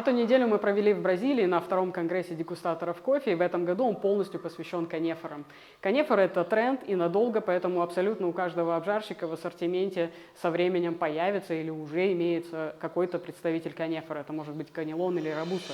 Эту неделю мы провели в Бразилии на втором конгрессе дегустаторов кофе, и в этом году он полностью посвящен канефорам. Канефоры – это тренд и надолго, поэтому абсолютно у каждого обжарщика в ассортименте со временем появится или уже имеется какой-то представитель канефора. Это может быть Конилон или робуста.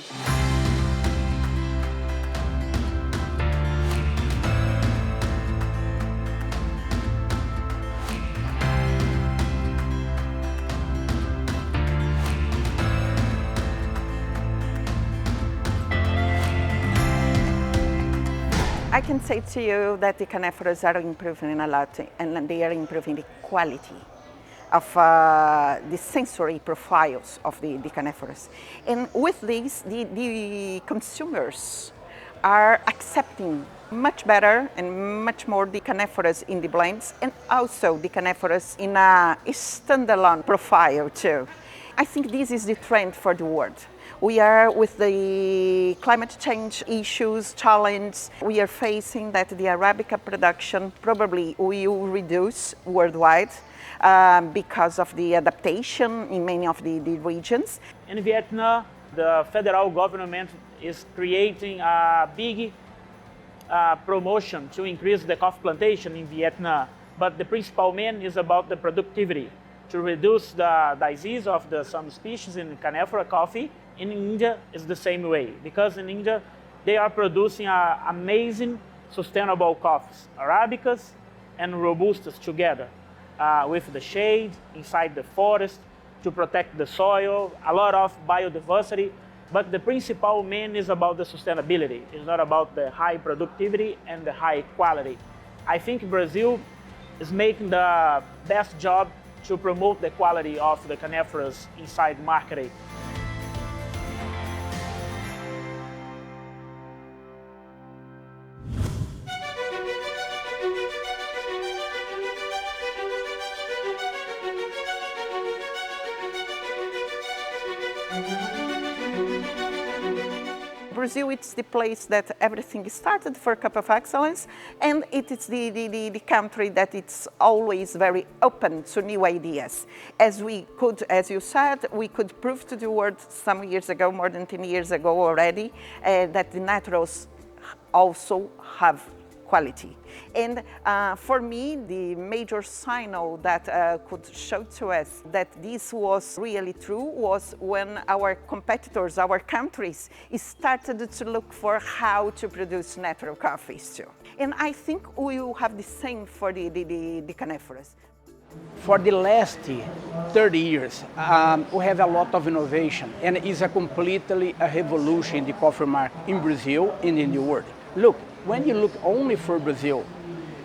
I can say to you that the CANEFORIs are improving a lot, and they are improving the quality of the sensory profiles of the CANEFORIs. And with this, the consumers are accepting much better and much more the CANEFORIs in the blends, and also the CANEFORIs in a standalone profile too. I think this is the trend for the world. We are with the climate change issues, challenge, we are facing that the Arabica production probably will reduce worldwide because of the adaptation in many of the regions. In Vietnam, the federal government is creating a big promotion to increase the coffee plantation in Vietnam. But the principal main is about the productivity, to reduce the disease of some species in Canephora coffee. In India, it's the same way, because in India, they are producing amazing sustainable coffees, Arabicas and Robustas together, with the shade inside the forest to protect the soil, a lot of biodiversity. But the principal main is about the sustainability. It's not about the high productivity and the high quality. I think Brazil is making the best job to promote the quality of the Caneforas inside marketing. Brazil, it's the place that everything started for Cup of Excellence, and it is the country that it's always very open to new ideas. As we could, as you said, we could prove to the world some years ago, more than 10 years ago already, that the naturals also have quality. And for me, the major signal that could show to us that this was really true was when our competitors, our countries, started to look for how to produce natural coffees too. And I think we will have the same for the Caneforas. For the last 30 years, we have a lot of innovation, and it's a completely a revolution in the coffee market in Brazil and in the world. Look, when you look only for Brazil,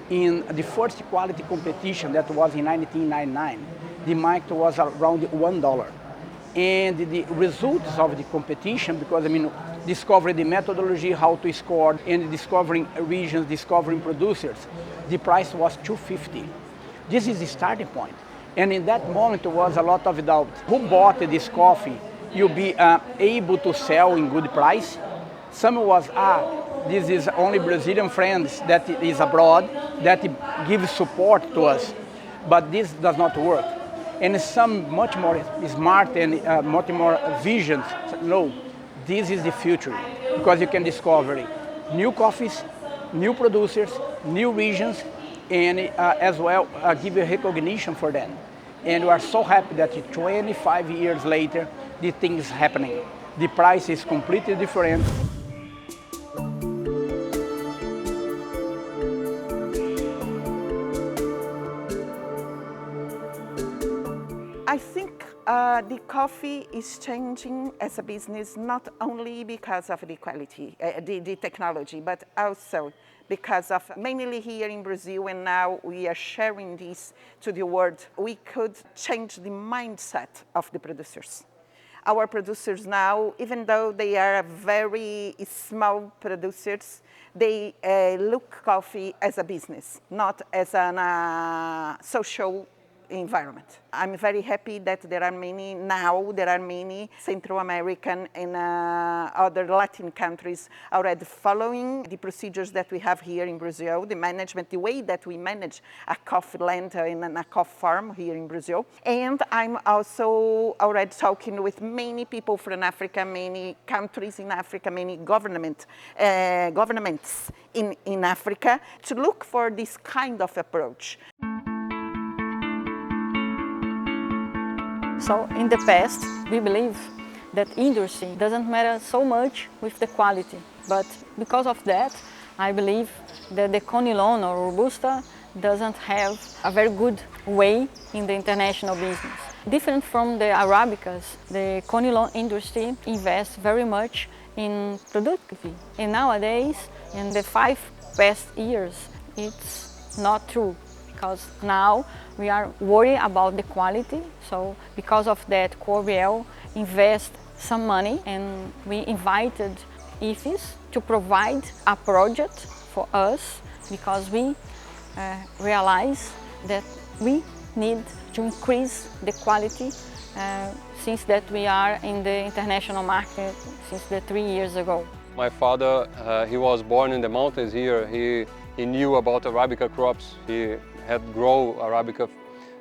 in the first quality competition that was in 1999, the market was around $1. And the results of the competition, because discovering the methodology, how to score, and discovering regions, discovering producers, the price was $2.50. This is the starting point. And in that moment, there was a lot of doubt. Who bought this coffee? You'll be able to sell in good price? Some was, this is only Brazilian friends that is abroad that give support to us. But this does not work. And some much more smart and much more vision. No, this is the future, because you can discover new coffees, new producers, new regions, and as well give a recognition for them. And we are so happy that 25 years later, the thing is happening. The price is completely different. I think the coffee is changing as a business not only because of the quality, the technology, but also because of mainly here in Brazil, and now we are sharing this to the world. We could change the mindset of the producers. Our producers now, even though they are very small producers, they look coffee as a business, not as a social environment. I'm very happy that there are many Central American and other Latin countries already following the procedures that we have here in Brazil, the management, the way that we manage a coffee land and a coffee farm here in Brazil. And I'm also already talking with many people from Africa, many countries in Africa, many governments in Africa to look for this kind of approach. So in the past, we believe that industry doesn't matter so much with the quality, but because of that, I believe that the Conilon or Robusta doesn't have a very good way in the international business. Different from the Arabicas, the Conilon industry invests very much in productivity. And nowadays, in the 5 past years, it's not true. Because now we are worried about the quality, so because of that, Corbiel invest some money and we invited IFES to provide a project for us because we realize that we need to increase the quality since that we are in the international market since the 3 years ago. My father, he was born in the mountains here. He knew about Arabica crops. He had grown Arabica,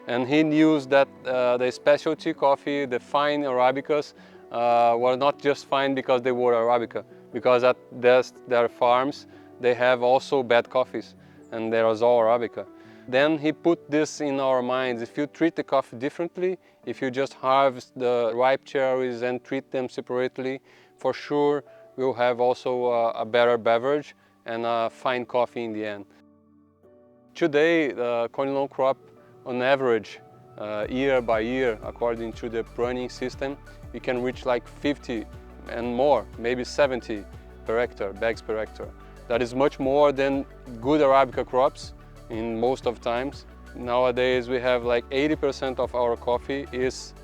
and he knew that the specialty coffee, the fine Arabicas, were not just fine because they were Arabica, because at their farms they have also bad coffees, and there was all Arabica. Then he put this in our minds: if you treat the coffee differently, if you just harvest the ripe cherries and treat them separately, for sure we'll have also a better beverage and a fine coffee in the end. Today, the Conilon crop, on average, year by year, according to the pruning system, we can reach like 50 and more, maybe 70 per hectare, bags per hectare. That is much more than good Arabica crops in most of times. Nowadays, we have like 80% of our coffee is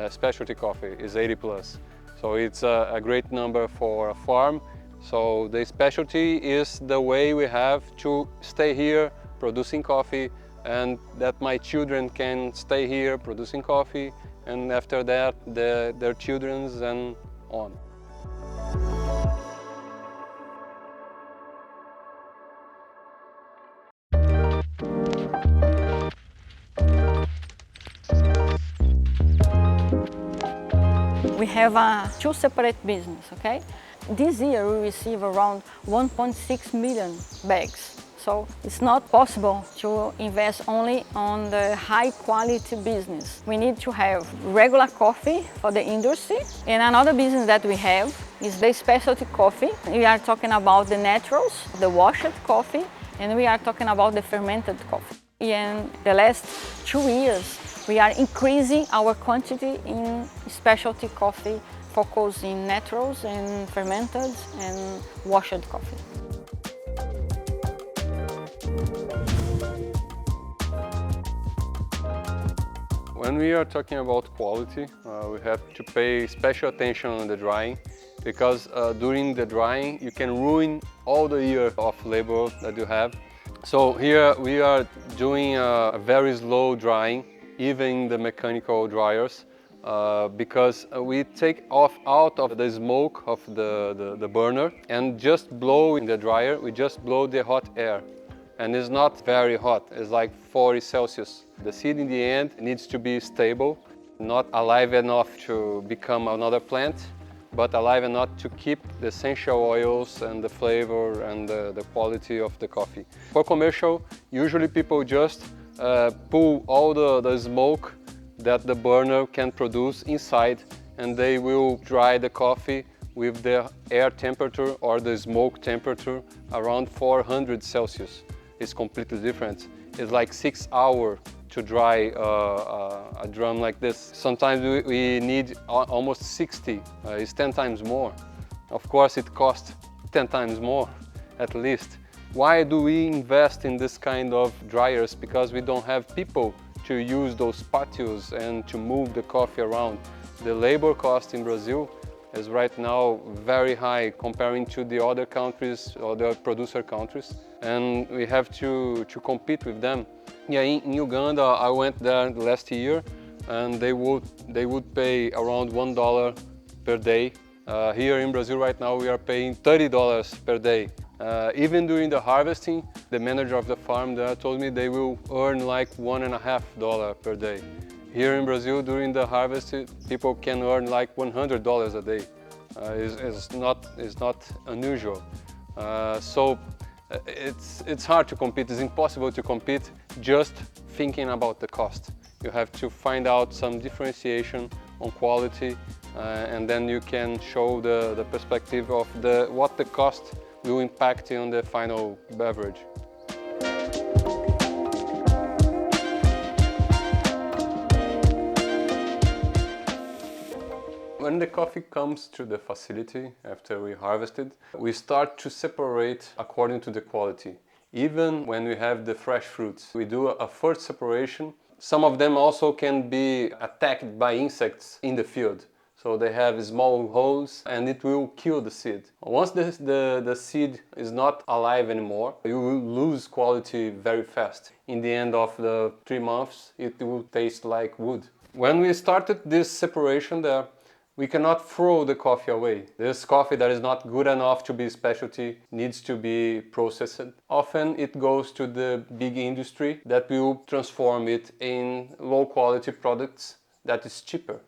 specialty coffee, is 80 plus. So it's a great number for a farm. So the specialty is the way we have to stay here producing coffee, and that my children can stay here producing coffee, and after that their children's and on. We have 2 separate businesses, okay? This year we receive around 1.6 million bags. So it's not possible to invest only on the high quality business. We need to have regular coffee for the industry. And another business that we have is the specialty coffee. We are talking about the naturals, the washed coffee, and we are talking about the fermented coffee. In the last 2 years, we are increasing our quantity in specialty coffee, focused in naturals and fermented and washed coffee. When we are talking about quality, we have to pay special attention on the drying, because during the drying you can ruin all the year of labor that you have. So here we are doing a very slow drying, even the mechanical dryers, because we take out of the smoke of the burner and just blow in the dryer. We just blow the hot air. And it's not very hot, it's like 40 Celsius. The seed in the end needs to be stable, not alive enough to become another plant, but alive enough to keep the essential oils and the flavor and the quality of the coffee. For commercial, usually people just pull all the smoke that the burner can produce inside, and they will dry the coffee with the air temperature or the smoke temperature around 400 Celsius. It's completely different. It's like 6 hours to dry a drum like this. Sometimes we need almost 60. It's 10 times more. Of course, it costs 10 times more, at least. Why do we invest in this kind of dryers? Because we don't have people to use those patios and to move the coffee around. The labor cost in Brazil is right now very high comparing to the other countries or the producer countries, and we have to compete with them. Yeah, in Uganda, I went there last year, and they would pay around $1 per day. Here in Brazil right now, we are paying $30 per day. Even during the harvesting, the manager of the farm there told me they will earn like $1.50 per day. Here in Brazil, during the harvest, people can earn like $100 a day. It's not unusual. So it's hard to compete. It's impossible to compete just thinking about the cost. You have to find out some differentiation on quality, and then you can show the perspective of what the cost will impact on the final beverage. When the coffee comes to the facility after we harvest it, we start to separate according to the quality. Even when we have the fresh fruits, we do a first separation. Some of them also can be attacked by insects in the field. So they have small holes and it will kill the seed. Once the seed is not alive anymore, you will lose quality very fast. In the end of the 3 months, it will taste like wood. When we started this separation there, we cannot throw the coffee away. This coffee that is not good enough to be specialty needs to be processed. Often it goes to the big industry that will transform it in low quality products that is cheaper,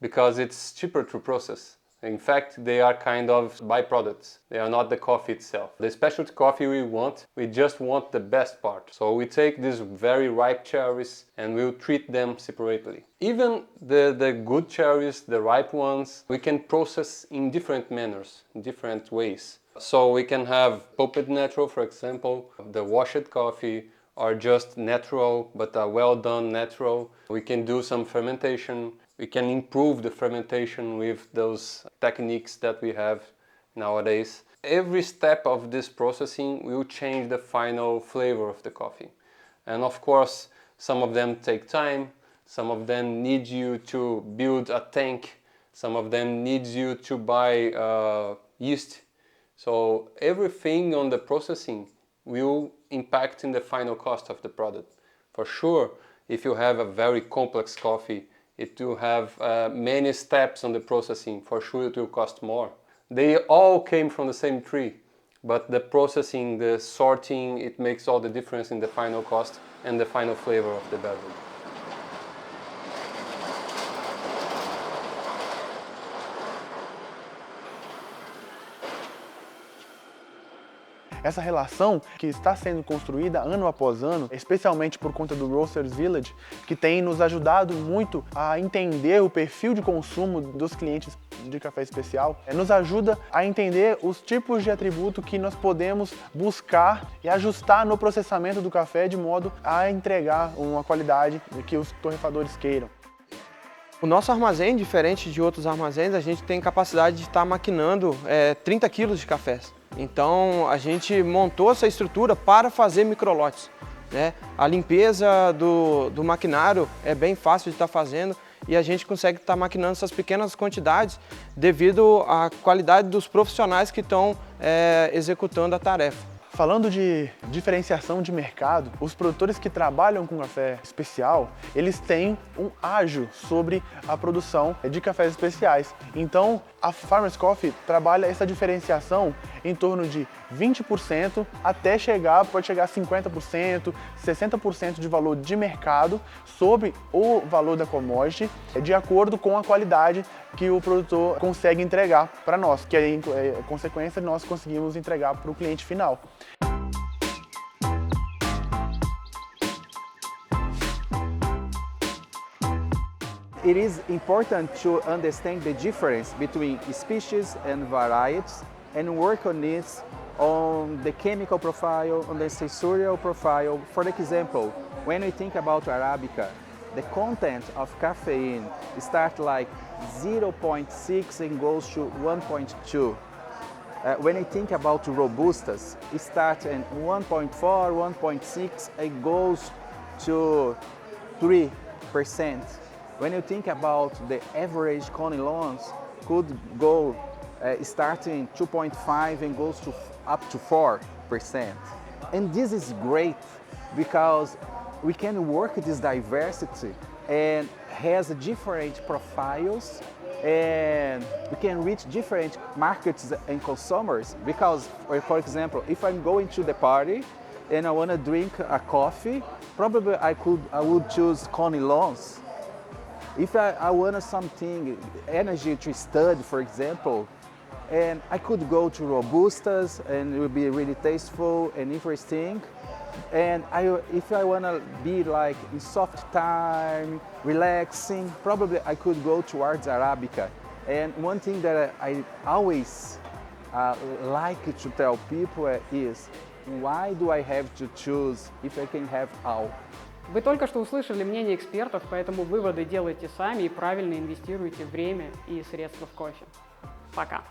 because it's cheaper to process. In fact, they are kind of byproducts. They are not the coffee itself. The specialty coffee we just want the best part. So we take these very ripe cherries and we'll treat them separately. Even the good cherries, the ripe ones, we can process in different manners, in different ways. So we can have pulped natural, for example, the washed coffee, or just natural, but a well done natural. We can do some fermentation. We can improve the fermentation with those techniques that we have nowadays. Every step of this processing will change the final flavor of the coffee. And of course, some of them take time, some of them need you to build a tank, some of them need you to buy yeast. So everything on the processing will impact in the final cost of the product. For sure, if you have a very complex coffee, it will have many steps on the processing. For sure it will cost more. They all came from the same tree, but the processing, the sorting, it makes all the difference in the final cost and the final flavor of the beverage. Essa relação que está sendo construída ano após ano, especialmente por conta do Roasters Village, que tem nos ajudado muito a entender o perfil de consumo dos clientes de café especial, nos ajuda a entender os tipos de atributo que nós podemos buscar e ajustar no processamento do café de modo a entregar uma qualidade que os torrefadores queiram. O nosso armazém, diferente de outros armazéns, a gente tem capacidade de estar maquinando 30 quilos de cafés. Então a gente montou essa estrutura para fazer microlotes, né? A limpeza do maquinário é bem fácil de estar fazendo e a gente consegue estar maquinando essas pequenas quantidades devido à qualidade dos profissionais que estão executando a tarefa. Falando de diferenciação de mercado, os produtores que trabalham com café especial, eles têm um ágio sobre a produção de cafés especiais. Então, a Farmers Coffee trabalha essa diferenciação em torno de 20% até pode chegar a 50%, 60% de valor de mercado sobre o valor da commodity, de acordo com a qualidade que o produtor consegue entregar para nós, que aí, em consequência, nós conseguimos entregar para o cliente final. It is important to understand the difference between species and varieties and work on this on the chemical profile, on the sensorial profile. For example, when we think about Arabica, the content of caffeine starts like 0.6 and goes to 1.2. When I think about Robustas, it starts at 1.4, 1.6 and goes to 3%. When you think about the average Conilons, could go starting 2.5 and goes to up to 4%. And this is great because we can work this diversity and has different profiles, and we can reach different markets and consumers. Because, for example, if I'm going to the party and I want to drink a coffee, probably I would choose Conilons. If I want something, energy to study, for example, and I could go to Robustas and it would be really tasteful and interesting. And if I want to be like in soft time, relaxing, probably I could go to Arts Arabica. And one thing that I always like to tell people is, why do I have to choose if I can have all? Вы только что услышали мнение экспертов, поэтому выводы делайте сами и правильно инвестируйте время и средства в кофе. Пока!